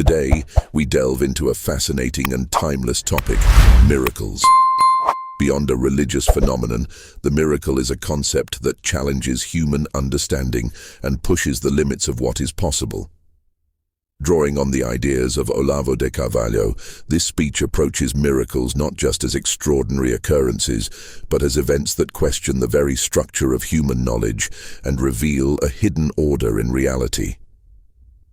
Today, we delve into a fascinating and timeless topic: miracles. Beyond a religious phenomenon, the miracle is a concept that challenges human understanding and pushes the limits of what is possible. Drawing on the ideas of Olavo de Carvalho, this speech approaches miracles not just as extraordinary occurrences, but as events that question the very structure of human knowledge and reveal a hidden order in reality.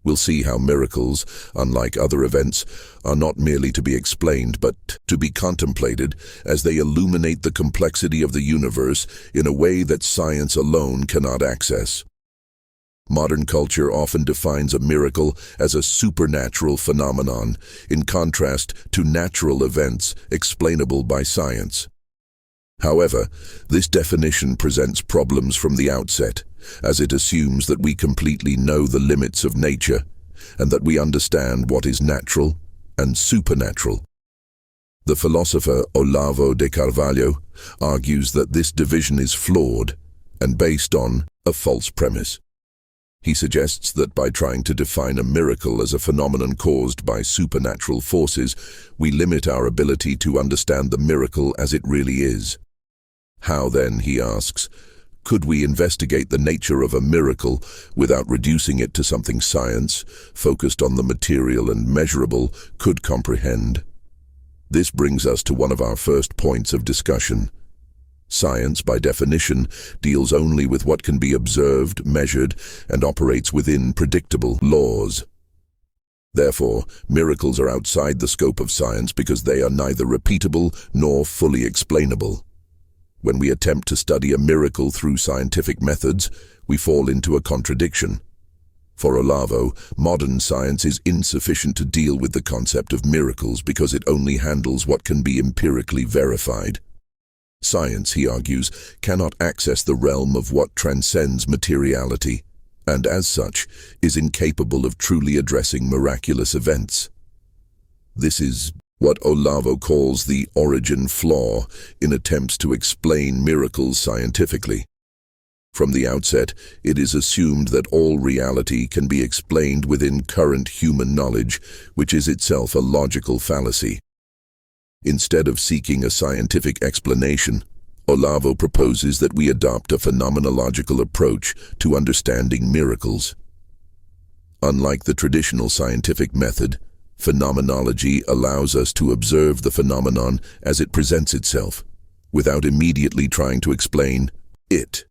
We'll see how miracles, unlike other events, are not merely to be explained, but to be contemplated as they illuminate the complexity of the universe in a way that science alone cannot access. Modern culture often defines a miracle as a supernatural phenomenon, in contrast to natural events explainable by science. However, this definition presents problems from the outset, as it assumes that we completely know the limits of nature, and that we understand what is natural and supernatural. The philosopher Olavo de Carvalho argues that this division is flawed and based on a false premise. He suggests that by trying to define a miracle as a phenomenon caused by supernatural forces, we limit our ability to understand the miracle as it really is. How then, he asks, could we investigate the nature of a miracle without reducing it to something science, focused on the material and measurable, could comprehend? This brings us to one of our first points of discussion. Science, by definition, deals only with what can be observed, measured, and operates within predictable laws. Therefore, miracles are outside the scope of science because they are neither repeatable nor fully explainable. When we attempt to study a miracle through scientific methods, we fall into a contradiction. For Olavo, modern science is insufficient to deal with the concept of miracles because it only handles what can be empirically verified. Science, he argues, cannot access the realm of what transcends materiality, and as such, is incapable of truly addressing miraculous events. This is what Olavo calls the origin flaw in attempts to explain miracles scientifically. From the outset, it is assumed that all reality can be explained within current human knowledge, which is itself a logical fallacy. Instead of seeking a scientific explanation, Olavo proposes that we adopt a phenomenological approach to understanding miracles. Unlike the traditional scientific method, phenomenology allows us to observe the phenomenon as it presents itself, without immediately trying to explain it.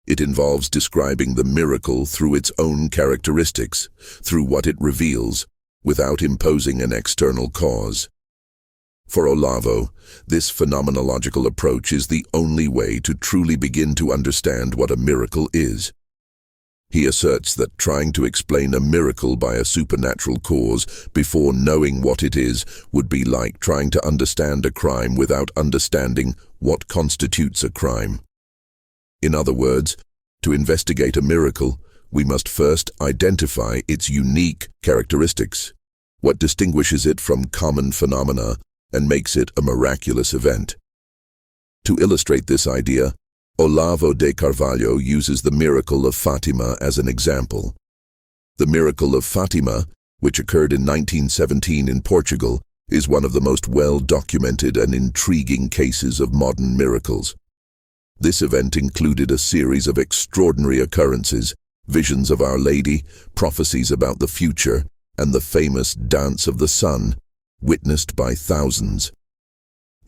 It involves describing the miracle through its own characteristics, through what it reveals, without imposing an external cause. For Olavo, this phenomenological approach is the only way to truly begin to understand what a miracle is. He asserts that trying to explain a miracle by a supernatural cause before knowing what it is would be like trying to understand a crime without understanding what constitutes a crime. In other words, to investigate a miracle, we must first identify its unique characteristics, what distinguishes it from common phenomena and makes it a miraculous event. To illustrate this idea, Olavo de Carvalho uses the miracle of Fatima as an example. The miracle of Fatima, which occurred in 1917 in Portugal, is one of the most well-documented and intriguing cases of modern miracles. This event included a series of extraordinary occurrences, visions of Our Lady, prophecies about the future, and the famous Dance of the Sun, witnessed by thousands.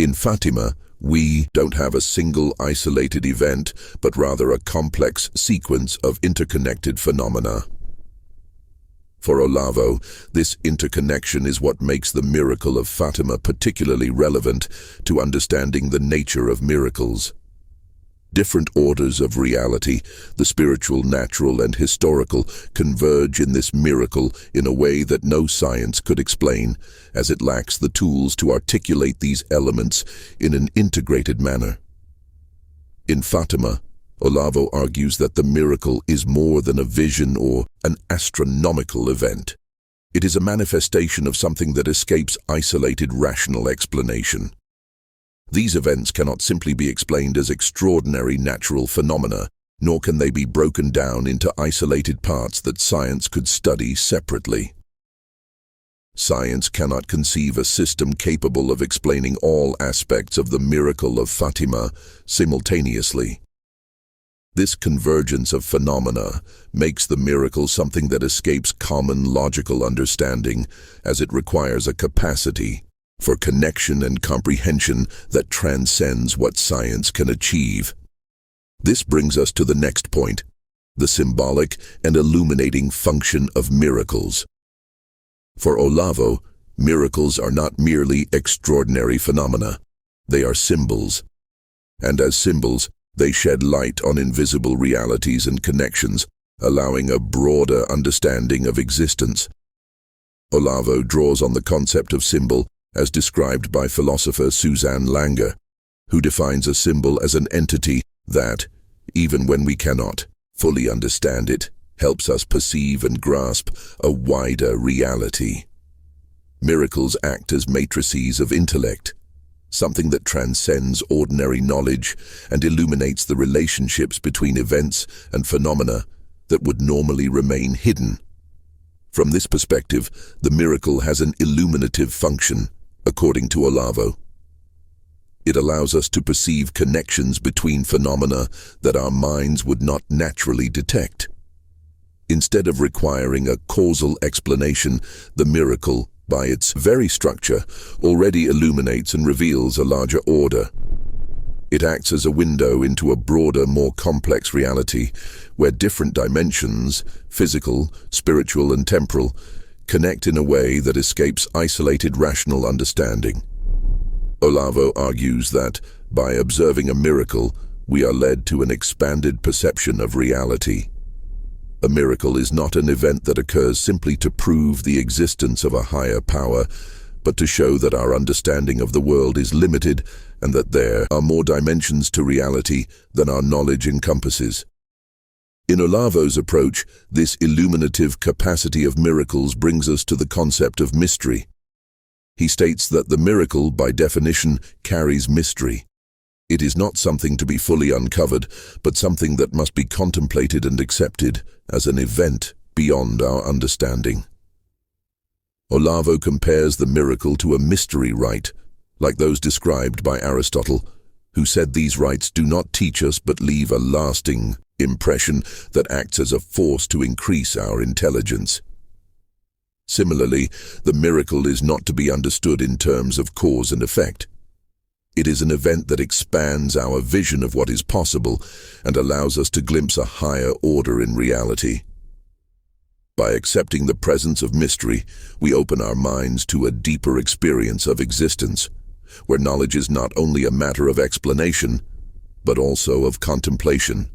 In Fatima, we don't have a single isolated event, but rather a complex sequence of interconnected phenomena. For Olavo, this interconnection is what makes the miracle of Fatima particularly relevant to understanding the nature of miracles. Different orders of reality, the spiritual, natural, and historical, converge in this miracle in a way that no science could explain, as it lacks the tools to articulate these elements in an integrated manner. In Fatima, Olavo argues that the miracle is more than a vision or an astronomical event. It is a manifestation of something that escapes isolated rational explanation. These events cannot simply be explained as extraordinary natural phenomena, nor can they be broken down into isolated parts that science could study separately. Science cannot conceive a system capable of explaining all aspects of the miracle of Fatima simultaneously. This convergence of phenomena makes the miracle something that escapes common logical understanding, as it requires a capacity for connection and comprehension that transcends what science can achieve. This brings us to the next point, the symbolic and illuminating function of miracles. For Olavo, miracles are not merely extraordinary phenomena. They are symbols. And as symbols, they shed light on invisible realities and connections, allowing a broader understanding of existence. Olavo draws on the concept of symbol as described by philosopher Suzanne Langer, who defines a symbol as an entity that, even when we cannot fully understand it, helps us perceive and grasp a wider reality. Miracles act as matrices of intellect, something that transcends ordinary knowledge and illuminates the relationships between events and phenomena that would normally remain hidden. From this perspective, the miracle has an illuminative function, according to Olavo. It allows us to perceive connections between phenomena that our minds would not naturally detect. Instead of requiring a causal explanation, the miracle, by its very structure, already illuminates and reveals a larger order. It acts as a window into a broader, more complex reality, where different dimensions, physical, spiritual, and temporal, connect in a way that escapes isolated rational understanding. Olavo argues that, by observing a miracle, we are led to an expanded perception of reality. A miracle is not an event that occurs simply to prove the existence of a higher power, but to show that our understanding of the world is limited and that there are more dimensions to reality than our knowledge encompasses. In Olavo's approach, this illuminative capacity of miracles brings us to the concept of mystery. He states that the miracle, by definition, carries mystery. It is not something to be fully uncovered, but something that must be contemplated and accepted as an event beyond our understanding. Olavo compares the miracle to a mystery rite, like those described by Aristotle, who said these rites do not teach us but leave a lasting impression that acts as a force to increase our intelligence. Similarly, the miracle is not to be understood in terms of cause and effect. It is an event that expands our vision of what is possible and allows us to glimpse a higher order in reality. By accepting the presence of mystery, we open our minds to a deeper experience of existence, where knowledge is not only a matter of explanation, but also of contemplation.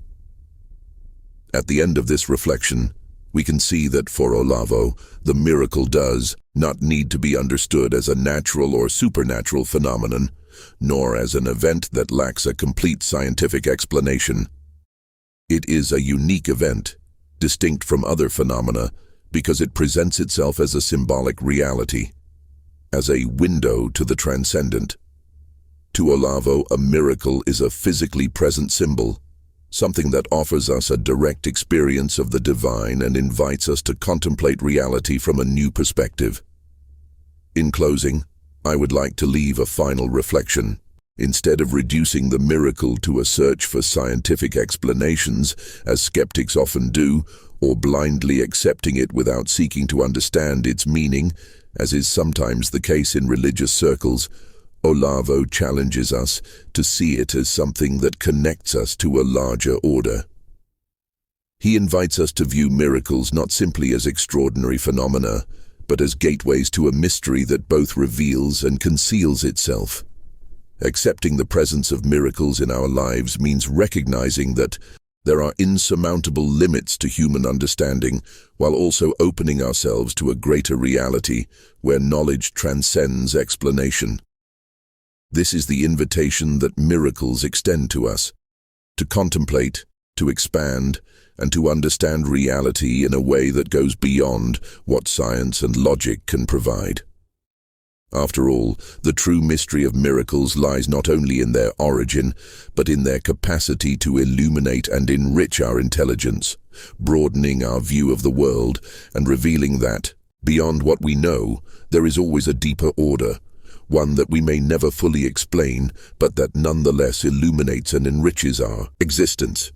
At the end of this reflection, we can see that for Olavo, the miracle does not need to be understood as a natural or supernatural phenomenon, nor as an event that lacks a complete scientific explanation. It is a unique event, distinct from other phenomena, because it presents itself as a symbolic reality, as a window to the transcendent. To Olavo, a miracle is a physically present symbol, something that offers us a direct experience of the divine and invites us to contemplate reality from a new perspective. In closing, I would like to leave a final reflection. Instead of reducing the miracle to a search for scientific explanations, as skeptics often do, or blindly accepting it without seeking to understand its meaning, as is sometimes the case in religious circles, Olavo challenges us to see it as something that connects us to a larger order. He invites us to view miracles not simply as extraordinary phenomena, but as gateways to a mystery that both reveals and conceals itself. Accepting the presence of miracles in our lives means recognizing that there are insurmountable limits to human understanding, while also opening ourselves to a greater reality where knowledge transcends explanation. This is the invitation that miracles extend to us, to contemplate, to expand, and to understand reality in a way that goes beyond what science and logic can provide. After all, the true mystery of miracles lies not only in their origin, but in their capacity to illuminate and enrich our intelligence, broadening our view of the world and revealing that, Beyond what we know, there is always a deeper order, one that we may never fully explain, but that nonetheless illuminates and enriches our existence.